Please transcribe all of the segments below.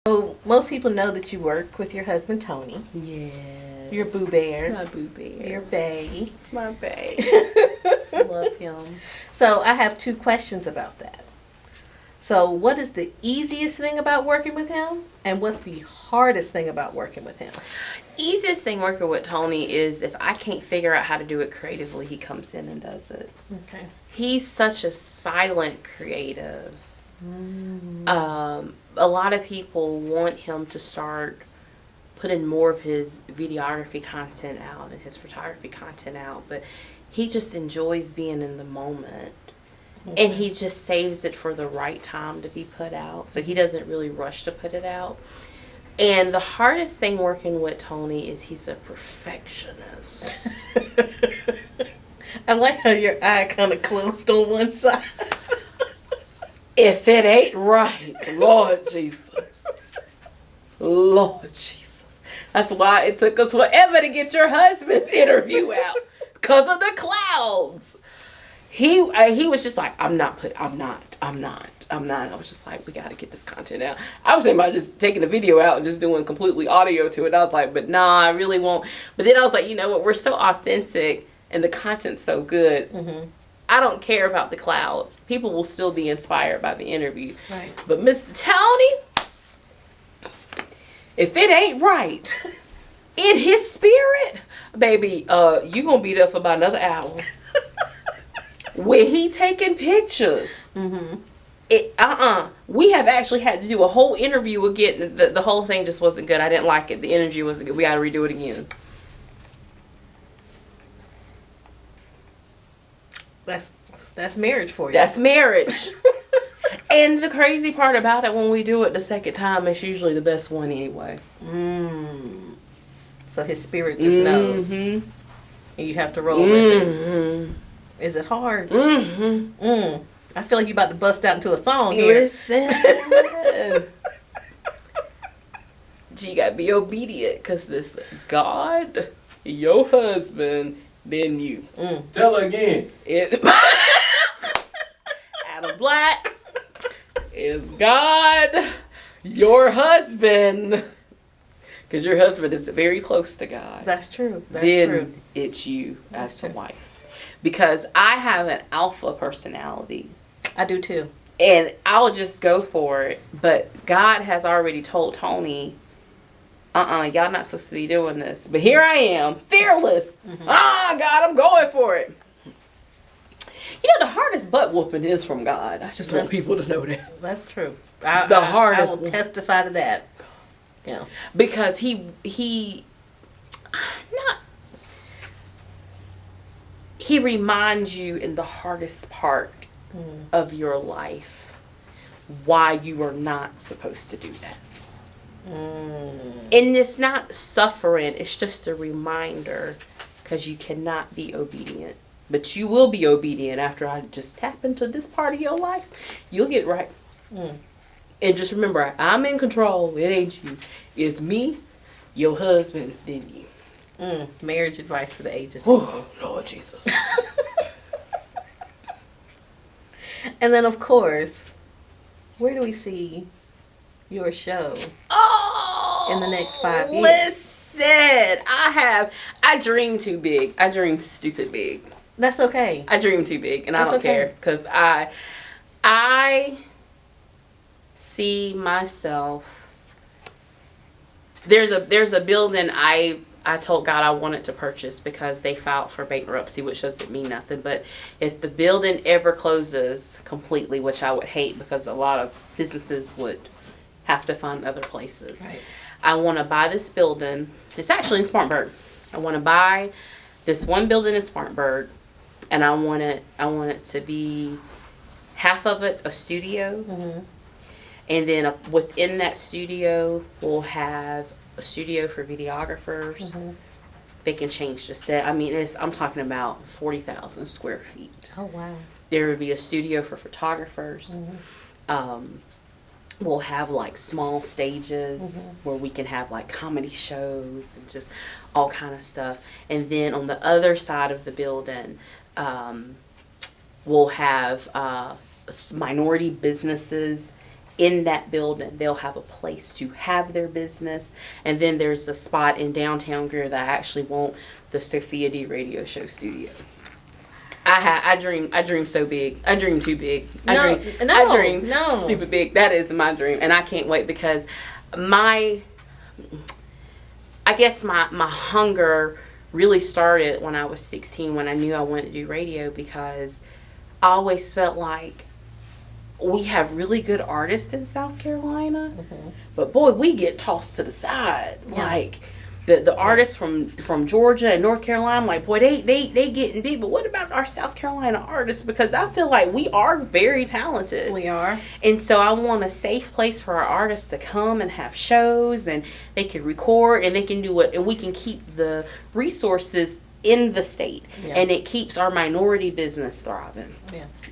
So most people know that you work with your husband Tony. Yeah. Your boo bear. My boo bear. Your bae. It's my bae. Love him. So I have 2 questions about that. So what is the easiest thing about working with him? And what's the hardest thing about working with him? Easiest thing working with Tony is if I can't figure out how to do it creatively, he comes in and does it. Okay. He's such a silent creative. A lot of people want him to start putting more of his videography content out and his photography content out, but he just enjoys being in the moment. Okay. And he just saves it for the right time to be put out, so he doesn't really rush to put it out. And the hardest thing working with Tony is he's a perfectionist. I like how your eye kind of closed on one side. If it ain't right, Lord Jesus. Lord Jesus. That's why it took us forever to get your husband's interview out. Because of the clouds. He was just like, I'm not. I was just like, we got to get this content out. I was thinking about just taking the video out and just doing completely audio to it. I was like, but nah, I really won't. But then I was like, you know what? We're so authentic and the content's so good. Mm-hmm. I don't care about the clouds. People will still be inspired by the interview. Right. But Mr. Tony, if it ain't right in his spirit, baby, you gonna be there for about another hour. When he taking pictures, we have actually had to do a whole interview again. The whole thing just wasn't good. I didn't like it. The energy wasn't good. We got to redo it again. That's marriage for you. That's marriage. And the crazy part about it, when we do it the second time, it's usually the best one anyway. So his spirit just knows. And you have to roll with it. Is it hard? I feel like you're about to bust out into a song here. Listen. You got to be obedient, because this God, your husband, then you. Tell her again. Adam Black is God, your husband, because your husband is very close to God. That's true. Then true. It's you as the wife. Because I have an alpha personality. I do too. And I'll just go for it. But God has already told Tony, y'all not supposed to be doing this. But here I am, fearless. God, I'm going for it. You know, the hardest butt whooping is from God. I just want people to know that. That's true. I will testify to that. Yeah. Because he reminds you in the hardest part of your life why you are not supposed to do that. And it's not suffering, it's just a reminder, because you cannot be obedient. But you will be obedient after I just tap into this part of your life. You'll get right. And just remember, I'm in control. It ain't you. It's me, your husband, then you. Marriage advice for the ages. Oh, Lord Jesus. And then, of course, where do we see your show in the next 5 years? Listen, I dream too big. I dream stupid big. That's okay. I dream too big, and I don't care, because I see myself. There's a building I told God I wanted to purchase because they filed for bankruptcy, which doesn't mean nothing. But if the building ever closes completely, which I would hate, because a lot of businesses would have to find other places. Right. I want to buy this building. It's actually in Spartanburg. I want to buy this one building in Spartanburg, and I want it to be half of it a studio. And then within that studio, we'll have a studio for videographers. They can change the set. I mean, I'm talking about 40,000 square feet. Oh, wow. There would be a studio for photographers. We'll have like small stages where we can have like comedy shows and just all kind of stuff. And then on the other side of the building, we'll have minority businesses in that building, they'll have a place to have their business. And then there's a spot in downtown Greer that I actually want the Sophia D radio show studio. I dream so big. I dream too big. I dream stupid big. That is my dream. And I can't wait because I guess my hunger really started when I was 16, when I knew I wanted to do radio, because I always felt like we have really good artists in South Carolina, but boy, we get tossed to the side. Yeah. Like the artists from Georgia and North Carolina, I'm like, boy, they getting big, but what about our South Carolina artists? Because I feel like we are very talented. We are. And so I want a safe place for our artists to come and have shows, and they can record, and they can do it, and we can keep the resources in the state, and it keeps our minority business thriving. Yes.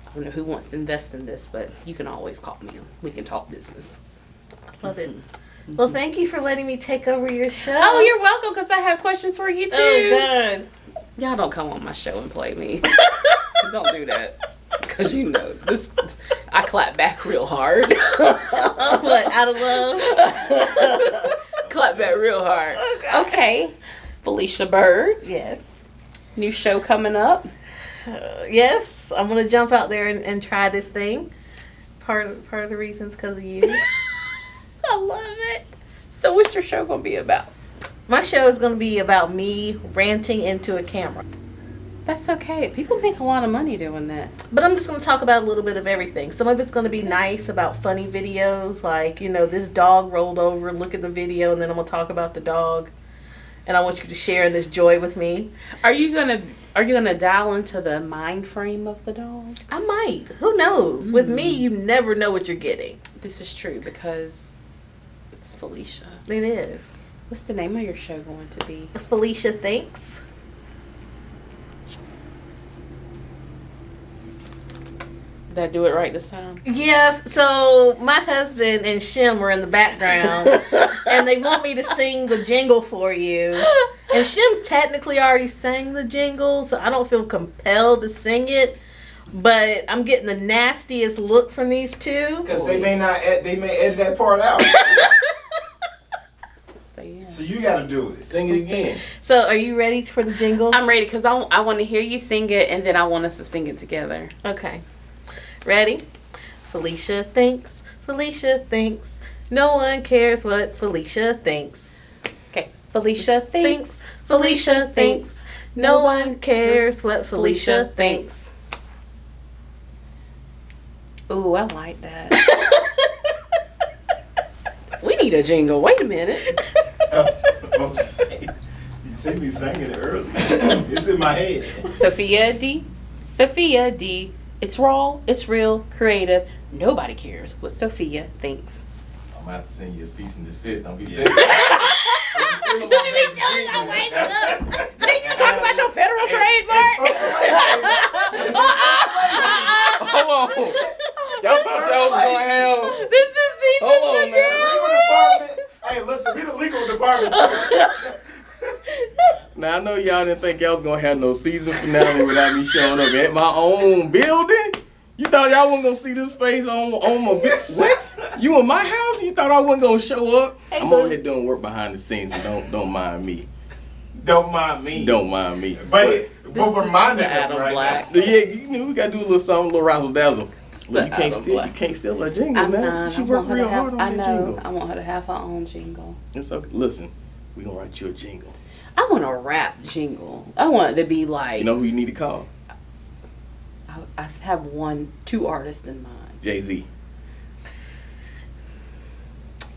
I don't know who wants to invest in this, but you can always call me. We can talk business. Love it. Well, thank you for letting me take over your show. Oh, you're welcome, because I have questions for you too. Oh, good. Y'all don't come on my show and play me. Don't do that. Because you know, I clap back real hard. Oh, what, out of love? Clap back real hard. Okay. Phylicia Bird. Yes. New show coming up. Yes. I'm going to jump out there and try this thing. Part of the reason's because of you. I love it. So what's your show going to be about? My show is going to be about me ranting into a camera. That's okay. People make a lot of money doing that. But I'm just going to talk about a little bit of everything. Some of it's going to be nice, about funny videos. Like, this dog rolled over, look at the video, and then I'm going to talk about the dog. And I want you to share in this joy with me. Are you gonna dial into the mind frame of the dog? I might. Who knows? With me, you never know what you're getting. This is true because it's Phylicia. It is. What's the name of your show going to be? Phylicia Thinks. Did I do it right this time? Yes. So my husband and Shim are in the background, and they want me to sing the jingle for you. And Shim's technically already sang the jingle, so I don't feel compelled to sing it. But I'm getting the nastiest look from these two. Because they may edit that part out. So you got to do it. Sing it again. So are you ready for the jingle? I'm ready because I want to hear you sing it, and then I want us to sing it together. Okay. Ready? Phylicia thinks, Phylicia thinks, no one cares what Phylicia thinks. Okay. Phylicia thinks, Phylicia thinks, no one cares what Phylicia thinks. Ooh, I like that. We need a jingle. Wait a minute. Okay. You see me singing it early. It's in my head. Sophia D. It's raw, it's real, creative. Nobody cares what Sophia thinks. I'm going to have to send you a cease and desist. Don't be saying Did you talk about your federal trademark? Hold on. Y'all thought y'all was going to have... This is season Hold on, man. legal department. Hey, listen, we the legal department too. Now, I know y'all didn't think y'all was going to have no season finale without me showing up at my own building. You thought y'all wasn't going to see this face on my what? You in my house? You thought I wasn't going to show up? I'm over here doing work behind the scenes, so don't mind me. Don't mind me. Don't mind me. But reminded them Adam right Black. now. Yeah, we got to do a little something, a little razzle dazzle. the You can't steal a jingle, I'm man. not. She I worked want her real to have, hard on I that know. jingle. I want her to have her own jingle. It's okay. Listen, we gonna write you a jingle. I want a rap jingle. I want it to be like. You know who you need to call? I have two artists in mind. Jay-Z.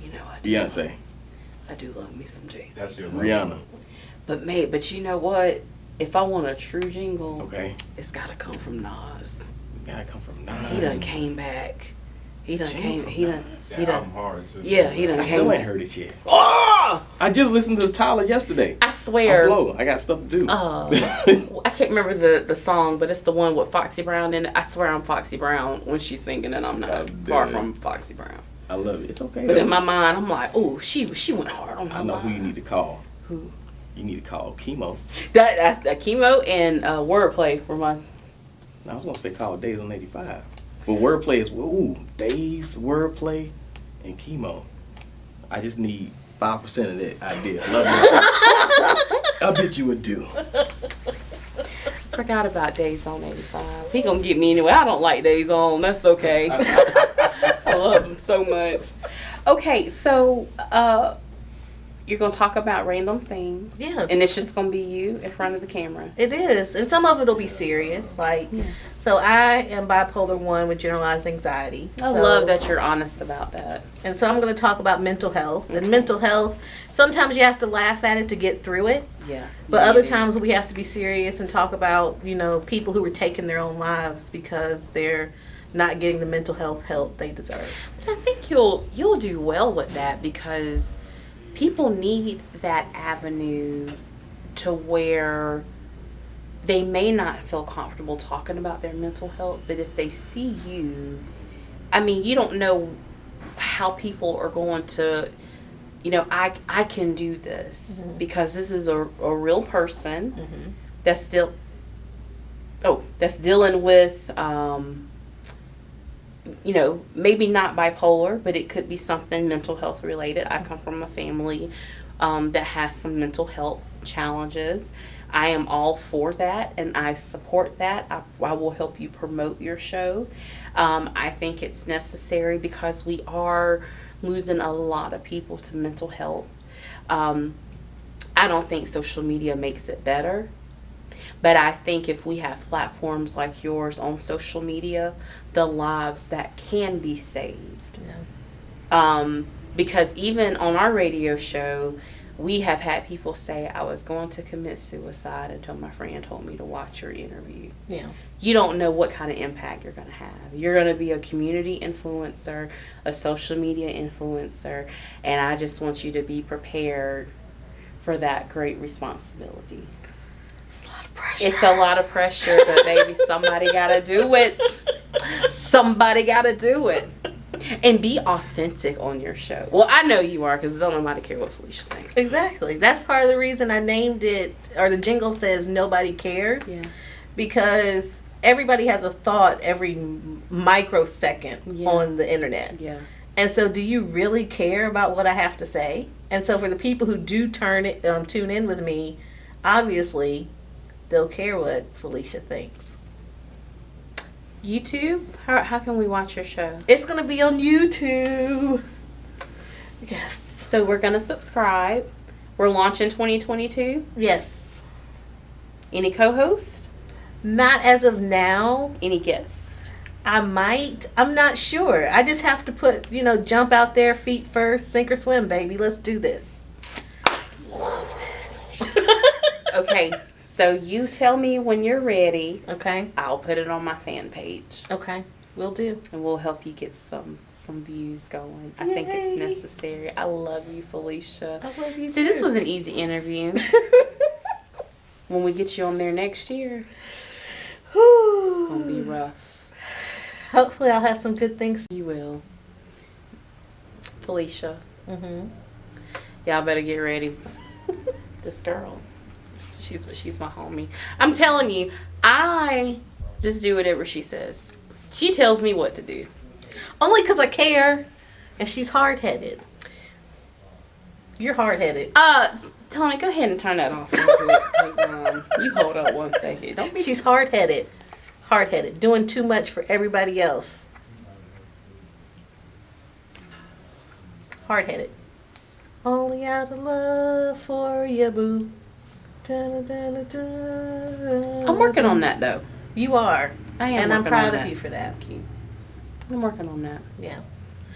You know I do. Beyonce. I do love me some Jay-Z. That's your Rihanna. But you know what? If I want a true jingle, Okay. it's gotta come from Nas. Gotta come from Nas. He done came back. He done Jingle came. from He done. That He done. album hard too. Yeah, he done I still came. ain't heard it yet. Oh! I just listened to Tyler yesterday. I I'm swear. slow. I got stuff to do. I can't remember the song, but it's the one with Foxy Brown in it. I swear I'm Foxy Brown when she's singing, and I'm not far from Foxy Brown. I love it. It's okay. But though. in my mind, I'm like, oh, she went hard on her. I know who you need to call. Who? You need to call Chemo. That's Chemo and Wordplay for my. I was gonna say call Days on 85. But wordplay is days, wordplay, and chemo. I just need 5% of that idea. Love you. I bet you would do. Forgot about Days on 85. He gonna get me anyway. I don't like Days on. That's okay. I love him so much. Okay, so you're gonna talk about random things. Yeah. And it's just gonna be you in front of the camera. It is. And some of it will be serious. Like, so I am bipolar 1 with generalized anxiety. I love that you're honest about that. And so I'm going to talk about mental health. And mental health, sometimes you have to laugh at it to get through it. Yeah. But other times we have to be serious and talk about, people who are taking their own lives because they're not getting the mental health help they deserve. But I think you'll do well with that because people need that avenue to where they may not feel comfortable talking about their mental health, but if they see you, you don't know how people are going to, I can do this because this is a real person that's that's dealing with, maybe not bipolar, but it could be something mental health related. I come from a family that has some mental health challenges. I am all for that and I support that. I will help you promote your show. I think it's necessary because we are losing a lot of people to mental health. I don't think social media makes it better, but I think if we have platforms like yours on social media, the lives that can be saved. Yeah. Because even on our radio show, we have had people say, I was going to commit suicide until my friend told me to watch your interview. Yeah. You don't know what kind of impact you're going to have. You're going to be a community influencer, a social media influencer, and I just want you to be prepared for that great responsibility. It's a lot of pressure. It's a lot of pressure, but baby, somebody got to do it. Somebody got to do it. And be authentic on your show. Well, I know you are because don't nobody care what Phylicia thinks. Exactly. That's part of the reason I named it, or the jingle says nobody cares. Yeah. Because everybody has a thought every microsecond on the internet. Yeah. And so do you really care about what I have to say? And so for the people who do tune in with me, obviously they'll care what Phylicia thinks. YouTube? How can we watch your show? It's going to be on YouTube. Yes. So we're going to subscribe. We're launching 2022? Yes. Any co-host? Not as of now. Any guests? I might. I'm not sure. I just have to put, jump out there, feet first, sink or swim, baby. Let's do this. Okay. So you tell me when you're ready. Okay. I'll put it on my fan page. Okay. Will do. And we'll help you get some views going. I think it's necessary. I love you, Phylicia. I love you See, too. this was an easy interview. When we get you on there next year, it's going to be rough. Hopefully I'll have some good things. You will. Phylicia. Y'all better get ready. This girl. She's my homie. I'm telling you, I just do whatever she says. She tells me what to do. Only because I care, and she's hard-headed. You're hard-headed. Tony, go ahead and turn that off real quick, 'cause, you hold up one second. Don't be. She's hard-headed. Hard-headed. Doing too much for everybody else. Hard-headed. Only out of love for you, boo. I'm working on that, though. You are. I am. And I'm working proud on of that. you for that. Thank you. I'm working on that. Yeah.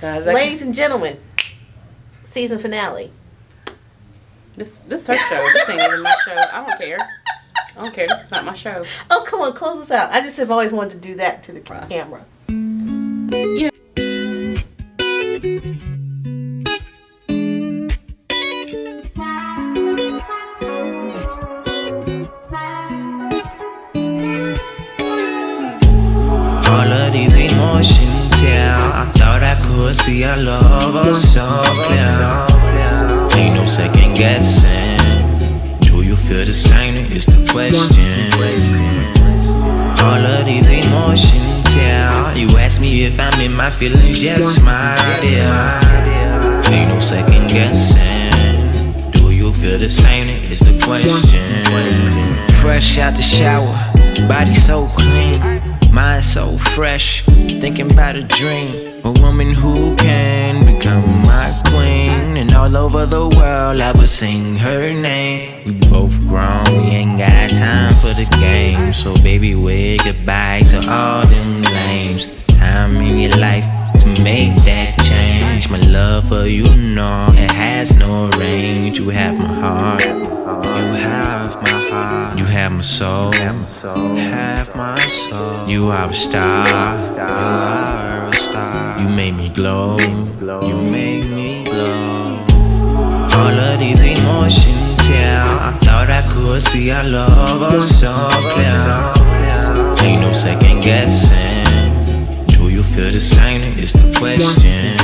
Ladies and gentlemen, season finale. This her show. This ain't even my show. I don't care. I don't care. This is not my show. Oh, come on, close us out. I just have always wanted to do that to the camera. You know, all of these emotions, yeah. I thought I could see our love was so clear. Ain't no second guessing. Do you feel the same? It's the question. All of these emotions, yeah. You ask me if I'm in my feelings, yes, my dear. Ain't no second guessing. Do you feel the same? Is the question. Fresh out the shower, body so clean, mind so fresh. Thinking about a dream, a woman who can become my queen. And all over the world I would sing her name. We both grown, we ain't got time for the game. So baby, wave goodbye to all them lames. Time in your life to make that change. My love for you, no, it has no range. You have my heart, you have my heart, you have my soul, have my soul. You are a star, you are a star. You make me glow, you make me glow. All of these emotions, yeah. I thought I could see our love was so clear. Ain't no second guessing. Do you feel the same? Is the question.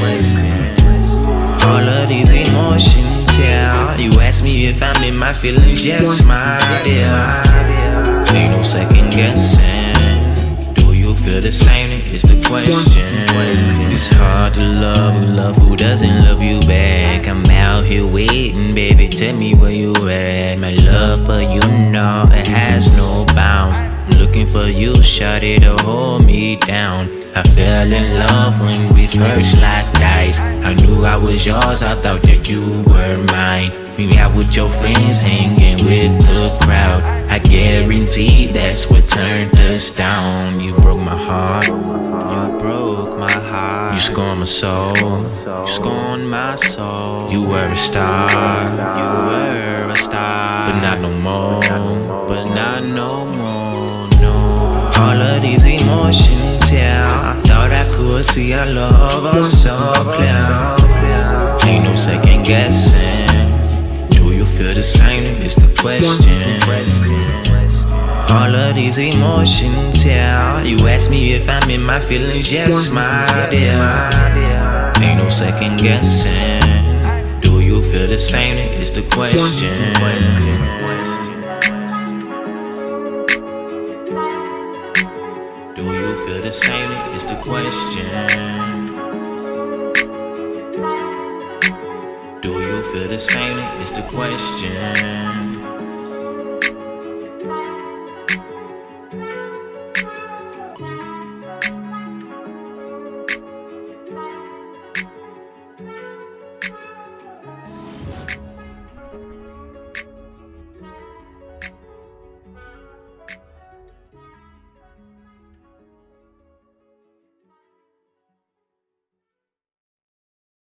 All of these emotions, yeah. You ask me if I'm in my feelings, yes, my dear. Ain't no second guessing. Do you feel the same? Is the question. It's hard to love who doesn't love you back. I'm out here waiting, baby, tell me where you at. My love for you, no, it has no bounds. I'm looking for you, shawty, to hold me down. I fell in love when we first locked eyes. I knew I was yours, I thought that you were mine. Me out with your friends, hanging with the crowd. I guarantee that's what turned us down. You broke my heart, you broke my heart. You scorned my soul, you scorned my soul. You were a star, you were a star. But not no more, but not no more, no. All of these emotions, yeah. I thought I could see our love was so clear. Ain't no second guessing. Do you feel the same? Is the question. All of these emotions, yeah. You ask me if I'm in my feelings, yes, my dear. Ain't no second guessing. Do you feel the same? Is the question. Do you feel the same? Is the question. Do you feel the same? Is the question.